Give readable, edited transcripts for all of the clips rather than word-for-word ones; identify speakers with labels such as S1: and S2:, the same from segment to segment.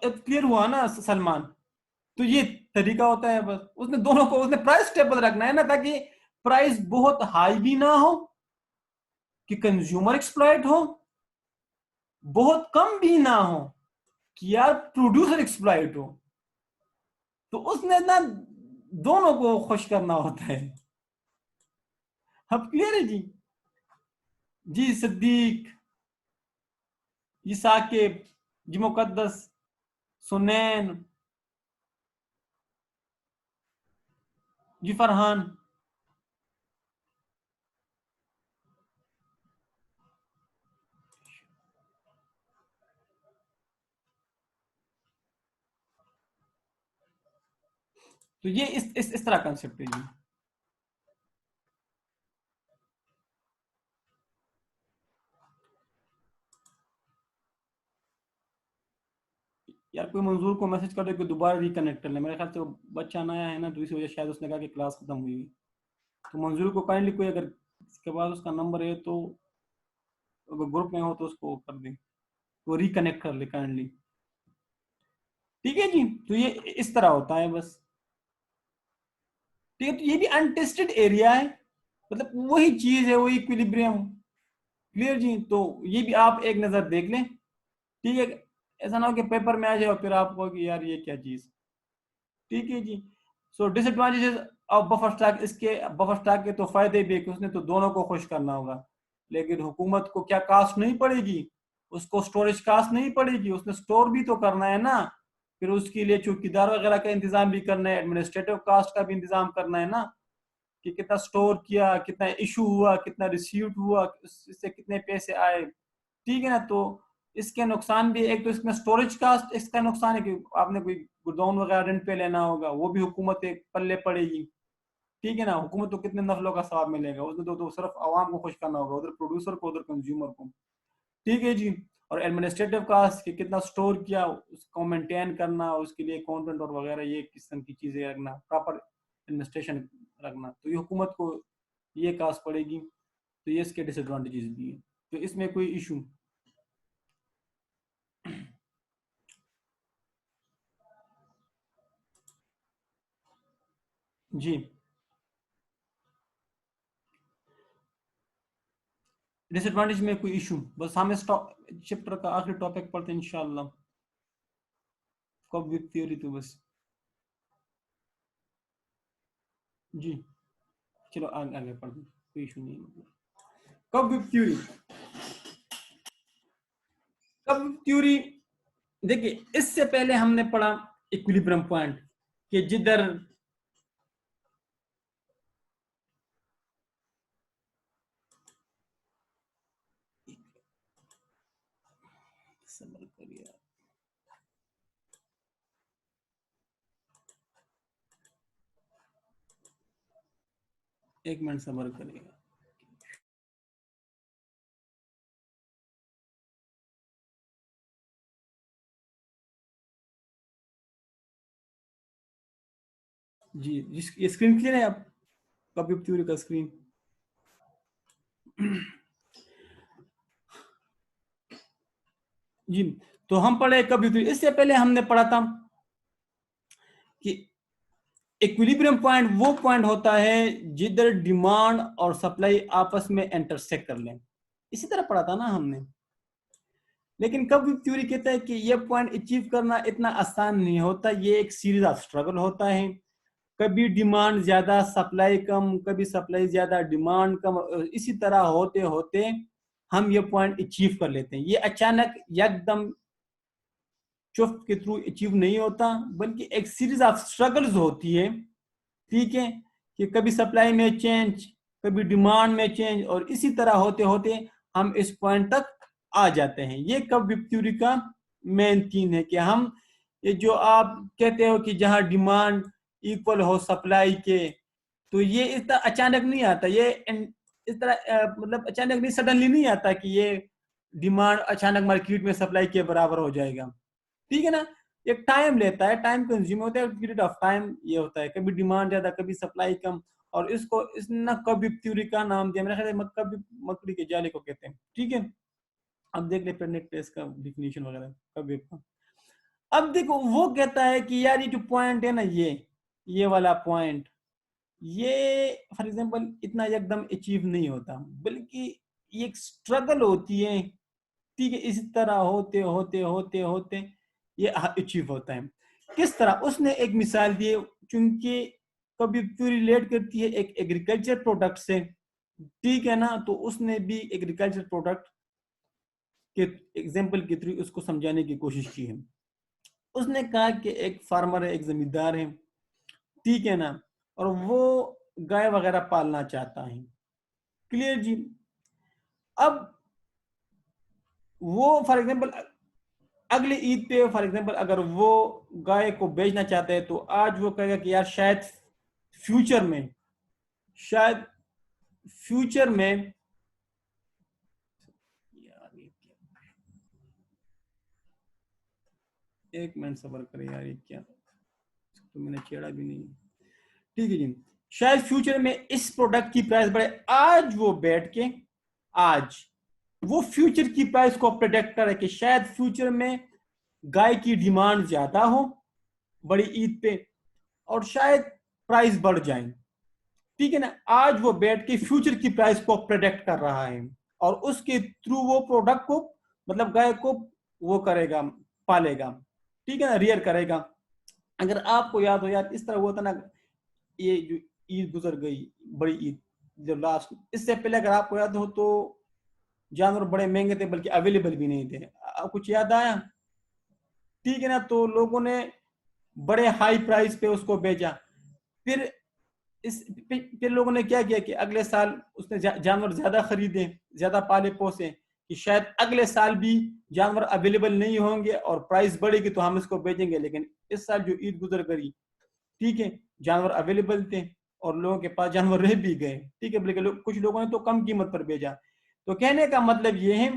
S1: Clear ہوا نا سلمان؟ تو یہ طریقہ ہوتا ہے بس، اس نے دونوں کو، اس نے پرائس اسٹیبل رکھنا ہے نا، تاکہ پرائس بہت ہائی بھی نہ ہو کہ کنزیومر ایکسپلائٹ ہو، بہت کم بھی نہ ہو کہ یار پروڈیوسر ایکسپلائٹ ہو. تو اس نے نا دونوں کو خوش کرنا ہوتا ہے. اب کلیئر ہے جی؟ جی صدیق، جی ثاقب، جی مقدس، سنین، جی فرحان. تو یہ اس طرح کنسپٹ ہے جی. یار کوئی منظور کو میسج کر دے کہ دوبارہ ریکنیکٹ کر لیں، میرے خیال سے وہ بچہ نیا ہے نا، تو اسی وجہ شاید اس نے کہا کہ کلاس ختم ہوئی. تو منظور کو کائنڈلی کوئی اگر اس کے بعد اس کا نمبر ہے تو اگر گروپ میں ہو تو اس کو کر دیں، وہ ریکنیکٹ کر لے کائنڈلی. ٹھیک ہے جی؟ تو یہ اس طرح ہوتا ہے بس. ٹھیک ہے، تو یہ بھی انٹیسٹڈ ایریا ہے، مطلب وہی چیز ہے، وہی ایکویلیبریم. کلیئر جی؟ تو یہ بھی آپ ایک نظر دیکھ لیں. ٹھیک ہے، ایسا نہ ہو کہ پیپر میں آ جائے اور پھر آپ کو کہ یار یہ کیا چیز. ٹھیک ہے جی. سو ڈس ایڈوانٹیجز آف بفر اسٹاک، اس کے بفر اسٹاک کے تو فائدے بھی کہ اس نے تو دونوں کو خوش کرنا ہوگا، لیکن حکومت کو کیا کاسٹ نہیں پڑے گی، اس کو سٹوریج کاسٹ نہیں پڑے گی، اس نے سٹور بھی تو کرنا ہے نا، پھر اس کے لیے چوکیدار وغیرہ کا انتظام بھی کرنا ہے، ایڈمنسٹریٹو کاسٹ کا بھی انتظام کرنا ہے نا، کہ کتنا سٹور کیا، کتنا ایشو ہوا، کتنا ریسیوٹ ہوا، اس سے کتنے پیسے آئے. ٹھیک ہے نا؟ تو اس کے نقصان بھی، ایک تو اس میں سٹوریج کاسٹ اس کا نقصان ہے کہ آپ نے کوئی گوداؤن وغیرہ رینٹ پہ لینا ہوگا، وہ بھی حکومت پلے پڑے گی. ٹھیک ہے نا؟ حکومت کو کتنے نفلوں کا ثواب ملے گا، اس نے تو صرف عوام کو خوش کرنا ہوگا، ادھر پروڈیوسر کو، ادھر کنزیومر کو. ٹھیک ہے جی. اور ایڈمنسٹریٹو کاسٹ کہ کتنا سٹور کیا، اس کو مینٹین کرنا، اس کے لیے اکاؤنٹنٹ اور وغیرہ یہ قسم کی چیزیں رکھنا، پراپر ایڈمنسٹریشن رکھنا، تو یہ حکومت کو یہ کاسٹ پڑے گی. تو یہ اس کے ڈس ایڈوانٹیجز بھی ہیں، تو اس میں کوئی ایشو. جی ڈس ایڈوانٹیج میں کوئی ایشو، بس ہم اس چیپٹر کا آخری ٹاپک پڑھتے ہیں انشاءاللہ، کب وک تھیوری. تو بس جی چلو آگے پڑھتے ہیں، کوئی ایشو نہیں. مطلب کب وک تھیوری، کب وک تھیوری دیکھیے، اس سے پہلے ہم نے پڑھا ایکویلیبرم پوائنٹ کہ جدھر صبر کریے، ایک منٹ صبر کریے. جی یہ اسکرین کلیئر ہے؟ آپ کب وک تھیوری کا اسکرین؟ جی تو ہم پڑھے کب وک تھیوری. اس سے پہلے ہم نے پڑھا تھا کہ ایکویلیبریم پوائنٹ وہ پوائنٹ ہوتا ہے جدھر ڈیمانڈ اور سپلائی آپس میں انٹرسیکٹ کر لیں. اسی طرح پڑھا تھا نا ہم نے. لیکن کب وک تھیوری کہتا ہے کہ یہ پوائنٹ اچیو کرنا اتنا آسان نہیں ہوتا، یہ ایک سیریز آف اسٹرگل ہوتا ہے. کبھی ڈیمانڈ زیادہ سپلائی کم، کبھی سپلائی زیادہ ڈیمانڈ کم، اسی طرح ہوتے ہوتے ہم یہ پوائنٹ اچیو کر لیتے ہیں. یہ اچانک یک دم چفت کے تھرو اچیو نہیں ہوتا، بلکہ ایک سیریز آف اسٹرگلز ہوتی ہے. ٹھیک ہے، کہ کبھی سپلائی میں چینج، کبھی ڈیمانڈ میں چینج، اور اسی طرح ہوتے ہوتے ہم اس پوائنٹ تک آ جاتے ہیں. یہ کب وک تھیوری کا مین تھیم ہے کہ ہم یہ جو آپ کہتے ہو کہ جہاں ڈیمانڈ ایکول ہو سپلائی کے، تو یہ اس طرح اچانک نہیں آتا. یہ اس طرح مطلب اچانک نہیں، سڈنلی نہیں آتا کہ یہ ڈیمانڈ اچانک مارکیٹ میں سپلائی کے برابر ہو جائے گا. ٹھیک ہے نا؟ ایک ٹائم لیتا ہے، ٹائم کنزیوم ہوتا ہے، پیریڈ آف ٹائم یہ ہوتا ہے، کبھی ڈیمانڈ زیادہ کبھی سپلائی کم. اور اس نے کب وک تھیوری کا نام دیا، میرا خیال ہے کبھی مکڑی کے جالے کو کہتے ہیں. ٹھیک ہے، اب دیکھ لیں پھر نیٹ پہ اس کا ڈیفینیشن وغیرہ کب وک کا. اب دیکھو وہ کہتا ہے کہ یار یہ جو پوائنٹ ہے نا یہ والا پوائنٹ یہ فار ایگزامپل اتنا ایک دم اچیو نہیں ہوتا، بلکہ یہ ایک اسٹرگل ہوتی ہے، ٹھیک ہے، اسی طرح ہوتے ہوتے ہوتے ہوتے یہ اچیو ہوتا ہے. کس طرح؟ اس نے ایک مثال دی، چونکہ کبھی ریلیٹ کرتی ہے ایک ایگریکلچر پروڈکٹ سے، ٹھیک ہے نا، تو اس نے بھی ایگریکلچر پروڈکٹ کے ایگزامپل کے تھرو اس کو سمجھانے کی کوشش کی ہے. اس نے کہا کہ ایک فارمر ہے، ایک زمیندار ہے، ٹھیک ہے نا، اور وہ گائے وغیرہ پالنا چاہتا ہے. کلیئر جی؟ اب وہ فار ایگزامپل اگلے عید پہ فار ایگزامپل اگر وہ گائے کو بیچنا چاہتا ہے تو آج وہ کہے گا کہ یار شاید فیوچر میں ایک منٹ صبر کرے یار، یہ کیا تو میں نے چھیڑا بھی نہیں، ٹھیک ہے جی، شاید فیوچر میں اس پروڈکٹ کی پرائس بڑھے. آج وہ بیٹھ کے آج وہ فیوچر کی پرائس کو پریڈکٹ کرے کہ شاید فیوچر میں گائے کی ڈیمانڈ زیادہ ہو بڑی عید پہ اور شاید پرائس بڑھ جائیں، ٹھیک ہے نا. آج وہ بیٹھ کے فیوچر کی پرائس کو پریڈکٹ کر رہا ہے اور اس کے تھرو وہ پروڈکٹ کو مطلب گائے کو وہ کرے گا، پالے گا، ٹھیک ہے نا، ریئر کرے گا. اگر آپ کو یاد ہو یار اس طرح ہوا تھا نا، یہ جو عید گزر گئی بڑی عید جو لاسٹ، اس سے پہلے اگر آپ کو یاد ہو تو جانور بڑے مہنگے تھے بلکہ اویلیبل بھی نہیں تھے. کچھ یاد آیا؟ ٹھیک ہے نا، تو لوگوں نے بڑے ہائی پرائس پہ اس کو بیچا. پھر لوگوں نے کیا کیا کہ اگلے سال اس نے جانور زیادہ خریدے، زیادہ پالے پوسے کہ شاید اگلے سال بھی جانور اویلیبل نہیں ہوں گے اور پرائس بڑھے گی تو ہم اس کو بیچیں گے. لیکن اس سال جو عید گزر گئی، ٹھیک ہے، جانور اویلیبل تھے اور لوگوں کے پاس جانور رہ بھی گئے، ٹھیک ہے، بلکہ کچھ لوگوں نے تو کم قیمت پر بیچا. تو کہنے کا مطلب یہ ہے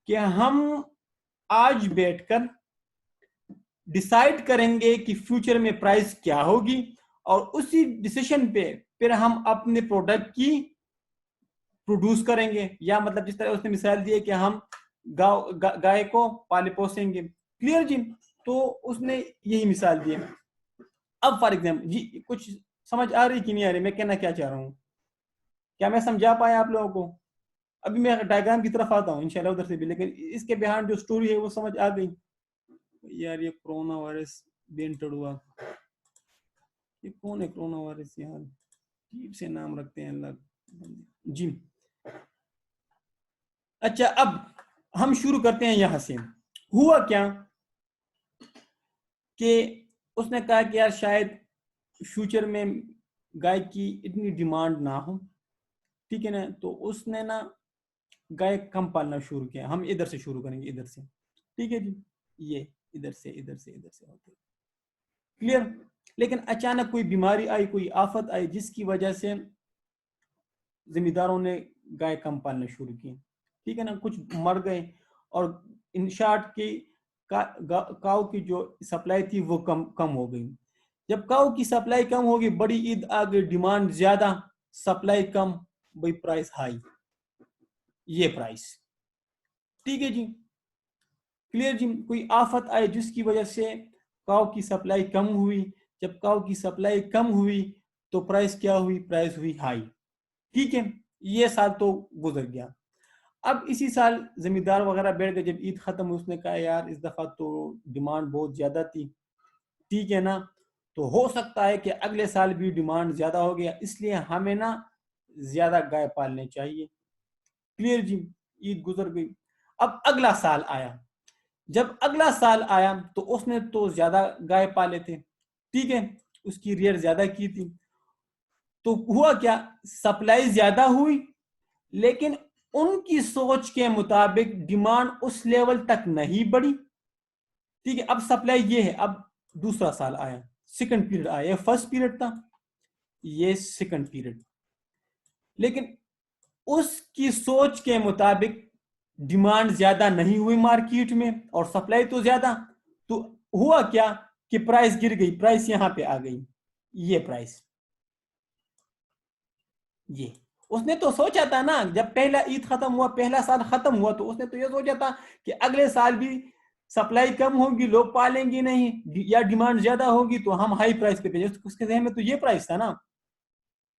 S1: کہ ہم آج بیٹھ کر ڈیسائیڈ کریں گے کہ فیوچر میں پرائس کیا ہوگی اور اسی ڈیسیشن پہ پھر ہم اپنے پروڈکٹ کی پروڈیوس کریں گے. یا مطلب جس طرح اس نے مثال دی ہے کہ ہم گائے کو پالے پوسیں گے. کلیئر جی؟ تو اس نے یہی مثال دی ہے. اب فار ایگزامپل جی کچھ سمجھ آ رہی کہ نہیں آ رہی میں کہنا کیا چاہ رہا ہوں؟ کیا میں سمجھا پایا آپ لوگوں کو؟ ابھی میں ڈائیگرام کی طرف آتا ہوں انشاءاللہ ادھر سے بھی، لیکن اس کے بیہائنڈ جو سٹوری ہے وہ سمجھ آ گئی. یار یہ کرونا وائرس بھی انٹر ہوا، یہ کون ہے کرونا وائرس؟ یار عجیب سے نام رکھتے ہیں اللہ جی. اچھا اب ہم شروع کرتے ہیں یہاں سے. ہوا کیا کہ اس نے کہا کہ یار شاید فیوچر میں گائے کی اتنی ڈیمانڈ نہ ہو، ٹھیک ہے نا، تو اس نے نا گائے کم پالنا شروع کیا. ہم ادھر سے شروع کریں گے، ادھر سے، ٹھیک ہے جی، یہ ادھر سے ہوتے کلیئر. لیکن اچانک کوئی بیماری آئی، کوئی آفت آئی جس کی وجہ سے زمینداروں نے گائے کم پالنا شروع کی، ٹھیک ہے نا، کچھ مر گئے اور ان شارٹ کی کاؤ کی جو سپلائی تھی وہ کم ہو گئی. جب کاؤ کی سپلائی کم ہوگی، بڑی عید آ گئی، ڈیمانڈ زیادہ، سپلائی کم، بھائی پرائس ہائی، یہ پرائس، ٹھیک ہے جی. کلیئر جی؟ کوئی آفت آئے جس کی وجہ سے کاؤ کی سپلائی کم ہوئی. جب کاؤ کی سپلائی کم ہوئی تو پرائس کیا ہوئی؟ پرائس ہوئی ہائی، ٹھیک ہے. یہ سال تو گزر گیا. اب اسی سال زمیندار وغیرہ بیٹھ گئے، جب عید ختم ہوئی اس نے کہا یار اس دفعہ تو ڈیمانڈ بہت زیادہ تھی، ٹھیک ہے نا، تو ہو سکتا ہے کہ اگلے سال بھی ڈیمانڈ زیادہ ہو گیا، اس لیے ہمیں نا زیادہ گائے پالنے چاہیے. کلیئر جی؟ عید گزر گئی. اب اگلا سال آیا. جب اگلا سال آیا تو اس نے تو زیادہ گائے پالے تھے، ٹھیک ہے، اس کی ریئر زیادہ کی تھی. تو ہوا کیا؟ سپلائی زیادہ ہوئی لیکن ان کی سوچ کے مطابق ڈیمانڈ اس لیول تک نہیں بڑھی، ٹھیک ہے. اب سپلائی یہ ہے. اب دوسرا سال آیا، سیکنڈ پیریڈ آیا. یہ فرسٹ پیریڈ تھا، یہ سیکنڈ پیریڈ، لیکن اس کی سوچ کے مطابق ڈیمانڈ زیادہ نہیں ہوئی مارکیٹ میں اور سپلائی تو زیادہ. تو ہوا کیا کہ پرائس گر گئی. پرائس یہاں پہ آ گئی، یہ پرائس، یہ اس نے تو سوچا تھا نا، جب پہلا عید ختم ہوا، پہلا سال ختم ہوا، تو اس نے تو یہ سوچا تھا کہ اگلے سال بھی سپلائی کم ہوگی لوگ پالیں گے نہیں، یا ڈیمانڈ زیادہ ہوگی تو ہم ہائی پرائس پہ بھیجیں، اس کے ذہن میں تو یہ پرائس تھا نا،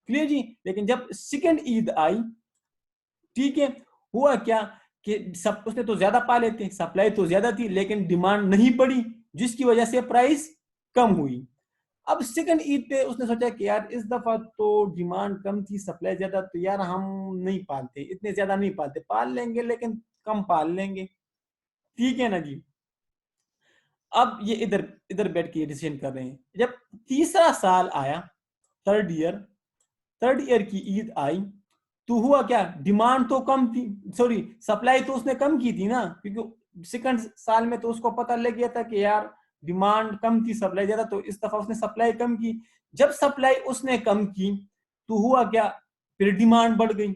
S1: کلیئر جی. لیکن جب سیکنڈ عید آئی، ٹھیک ہے، ہوا کیا کہ سب اس نے تو زیادہ پالے تھے، سپلائی تو زیادہ تھی لیکن ڈیمانڈ نہیں بڑھی، جس کی وجہ سے پرائس کم ہوئی. اب سیکنڈ عید پہ اس نے سوچا کہ یار اس دفعہ تو ڈیمانڈ کم تھی سپلائی زیادہ، تو یار ہم نہیں پالتے، اتنے زیادہ نہیں پالتے، پال لیں گے لیکن کم پال لیں گے، ٹھیک ہے نا جی. اب یہ ادھر بیٹھ کے یہ ڈیسیژن کر رہے ہیں. جب تیسرا سال آیا، تھرڈ ایئر کی عید آئی، تو ہوا کیا، ڈیمانڈ تو کم تھی، سوری سپلائی تو اس نے کم کی تھی نا، کیونکہ سیکنڈ سال میں تو اس کو پتہ لگ گیا تھا کہ یار ڈیمانڈ کم تھی سپلائی زیادہ، تو اس دفعہ اس نے سپلائی کم کی. جب سپلائی اس نے کم کی تو ہوا کیا، پھر ڈیمانڈ بڑھ گئی.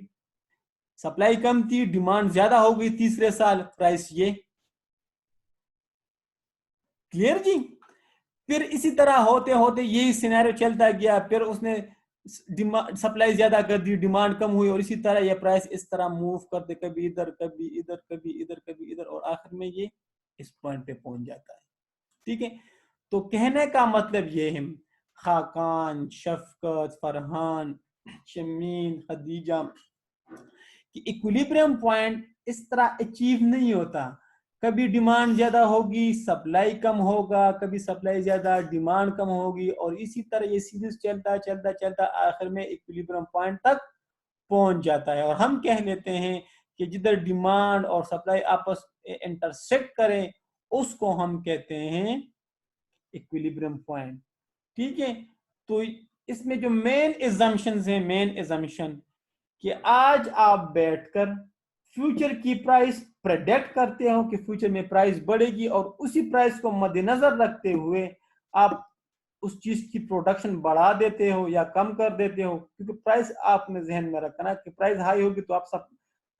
S1: سپلائی کم تھی، ڈیمانڈ زیادہ ہو گئی، تیسرے سال پرائس یہ، کلیئر جی. پھر اسی طرح ہوتے ہوتے یہی سینیریو چلتا گیا، پھر اس نے سپلائی زیادہ کر دی، ڈیمانڈ کم ہوئی، اور اسی طرح یہ پرائس اس طرح موو کرتے، کبھی ادھر کبھی ادھر کبھی ادھر کبھی ادھر، اور آخر میں یہ اس پوائنٹ پہ پہنچ جاتا ہے. ٹھیک ہے، تو کہنے کا مطلب یہ ہے، خاقان، شفقت، فرحان، شمین، خدیجہ، کہ ایکولیبریم پوائنٹ اس طرح اچیو نہیں ہوتا. کبھی ڈیمانڈ زیادہ ہوگی سپلائی کم ہوگا، کبھی سپلائی زیادہ ڈیمانڈ کم ہوگی، اور اسی طرح یہ سیریز چلتا چلتا چلتا آخر میں ایکولیبریم پوائنٹ تک پہنچ جاتا ہے. اور ہم کہہ لیتے ہیں کہ جدھر ڈیمانڈ اور سپلائی آپس انٹرسیکٹ کریں اس کو ہم کہتے ہیں ایکولیبریم پوائنٹ. ٹھیک ہے، تو اس میں جو مین ایزمپشنز ہیں، مین ایزمپشن کہ آج آپ بیٹھ کر فیوچر کی پرائس پریڈکٹ کرتے ہو کہ فیوچر میں پرائس بڑھے گی، اور اسی پرائس کو مد نظر رکھتے ہوئے آپ اس چیز کی پروڈکشن بڑھا دیتے ہو یا کم کر دیتے ہو، کیونکہ پرائس آپ نے ذہن میں رکھنا کہ پرائس ہائی ہوگی تو آپ سب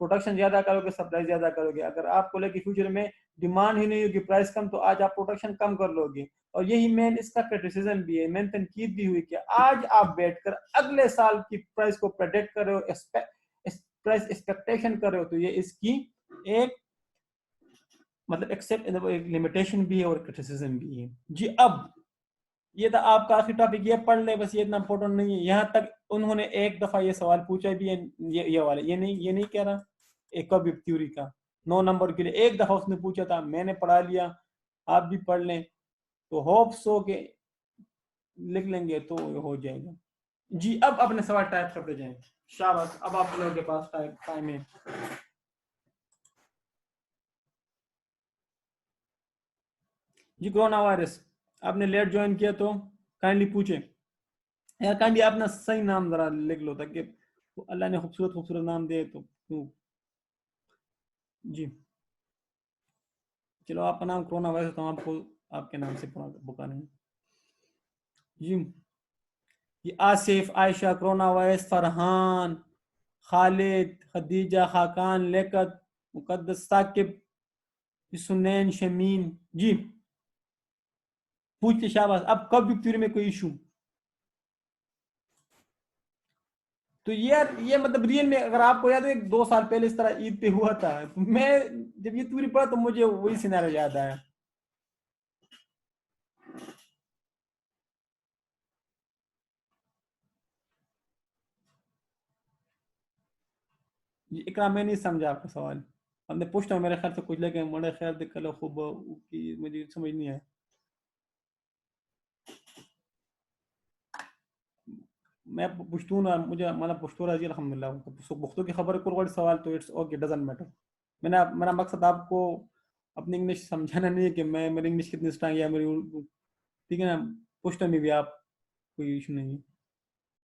S1: پروڈکشن زیادہ کرو گے، سپلائی زیادہ کرو گے. اگر آپ کو لگے فیوچر میں ڈیمانڈ ہی نہیں ہوگی، پرائس کم، تو آج آپ پروڈکشن کم کر لو گے. اور یہی مین اس کا کرٹیسزم بھی ہے، مین تنقید بھی ہوئی کہ آج آپ بیٹھ کر اگلے سال کی پرائس کو پریڈکٹ کر رہے ہو، پرائس ایکسپیکٹیشن کر رہے ہو، تو یہ اس کی ایک مطلب ایک لمیٹیشن بھی ہے اور کرٹیسزم بھی ہے. جی اب یہ تھا آپ کا آخری ٹاپک، یہ پڑھ لے بس، یہ اتنا امپورٹنٹ نہیں ہے. یہاں تک انہوں نے ایک دفعہ یہ سوال پوچھا بھی ہے، یہ والا، یہ نہیں کہہ رہا ایک کب تھیوری کا 9 نمبر کے لیے ایک دفعہ اس نے پوچھا تھا، میں نے پڑھا لیا، آپ بھی پڑھ لیں تو ہوپ سو کہ لکھ لیں گے تو ہو جائے گا. جی اب اپنے سوال ٹائپ کرتے جائیں. شاباش، اب آپ لوگوں کے پاس ٹائم ہے. جی کرونا وائرس، آپ نے لیٹ جوائن کیا تو کائنڈلی پوچھیں یار، کائنڈلی اپنا صحیح نام ذرا لکھ لو تاکہ اللہ نے خوبصورت نام دے تو. جی چلو، آپ کا نام کرونا وائرس تو آپ کو آپ کے نام سے بکانے ہیں. جی یہ آصف، عائشہ، کرونا وائرس، فرحان، خالد، خدیجہ، خاقان، لیکت، مقدس، ثاقب، سنین، شمین. جی پوچھتے شاباش. اب کب وکٹوری میں کوئی ایشو تو یہ مطلب ریئل میں اگر آپ کو یاد ہے 2 سال پہلے اس طرح عید پہ ہوا تھا، میں جب یہ تھیوری پڑھا تو مجھے وہی سینیریو یاد آیا. اقرا میں نہیں سمجھا آپ کا سوال، ہم نے پوچھتا ہوں میرے خیال سے کچھ لیکن میرے خیال سے کل خوب مجھے سمجھ نہیں آیا. میں پشتون مجھے مطلب پشتو راضی الحمدللہ پختو کی خبر کو سوال تو اٹس اوکے، ڈزنٹ میٹر. میرا مقصد آپ کو اپنی انگلش سمجھانا نہیں ہے کہ میری انگلش کتنی اسٹرانگ ہے میری اردو، ٹھیک ہے نا. پشتو میں بھی آپ کوئی ایشو نہیں ہے.